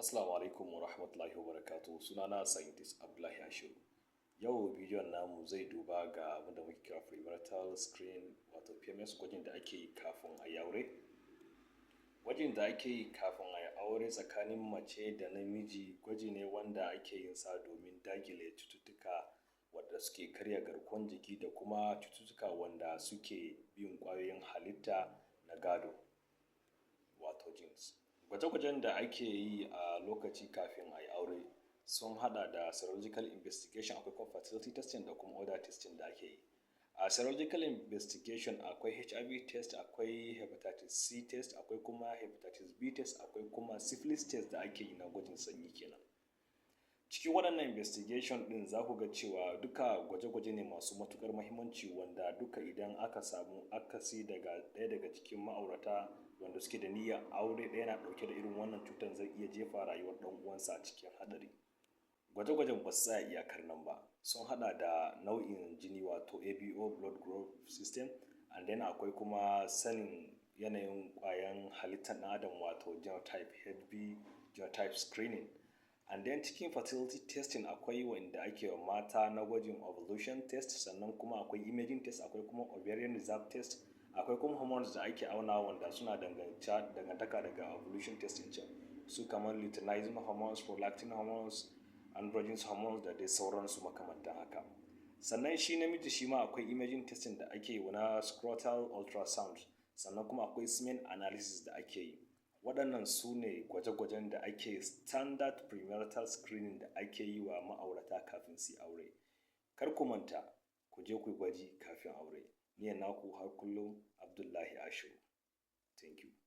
Assalamu alaikum wa rahmatullahi wa barakatuh. Sunana Scientist Abdullahi Ashiru. Yau bidiyon namu zai duba ga abin da muke kira marital screen wato PMS, gwajin da ake yi kafin a yi aure. Gwajin da ake yi kafin a yi aure tsakanin mace da namiji gwaji ne wanda ake yin sa domin dakile cututtuka wanda suke karya garkuwar jiki da kuma cututtuka wanda suke bin ƙwayoyin halitta na gado wato genes. Gwaje-gwajen da ake yi a lokaci kafin a yi aure sun hada da serological investigation, akwai kuma fertility testing da kuma other testing da ake yi. A serological investigation akwai HIV test, akwai hepatitis C test, akwai kuma hepatitis B test, akwai kuma syphilis test da ake yi na gwajin sanyi kenan. Cikin waɗannan investigation ɗin za ku ga cewa duka gwaje-gwaje ne masu matuƙar muhimmanci wanda duka idan aka samu akasi daga ɗaya daga cikin ma'aurata wanda suke da niyyar aure ɗaya na ɗauke da irin wannan cutar zai iya jefa rayuwar ɗan uwansa a cikin haɗari. Gwaje-gwajen ba su tsaya iyakar nan ba, sun haɗa da nau'in jini wato ABO blood group system, and then akwai kuma sanin yanayin ƙwayan halittar ɗan adam wato genotype HB genotype screening. And then cikin fertility testing akwai wanda ake wa mata na gwajin ovulation test, sannan kuma akwai imaging test, akwai kuma ovarian reserve test, akwai kuma hormones da ake auna wanda suna dangantaka daga ovulation testing can, su kamar luteinizing hormones, prolactin hormones, androgen hormones da dai sauransu makamantan haka. Sannan shi namiji shi ma akwai imaging testing da ake yi na scrotal ultrasound, sannan kuma akwai semen analysis da ake yi. Waɗannan su ne gwaje-gwajen da ake standard premarital screening da ake yi wa ma'aurata kafin su yi aure. Kar ku manta, ku je ku yi gwaji kafin aure. Ni naku har kullum Abdullahi Ashiru. Thank you.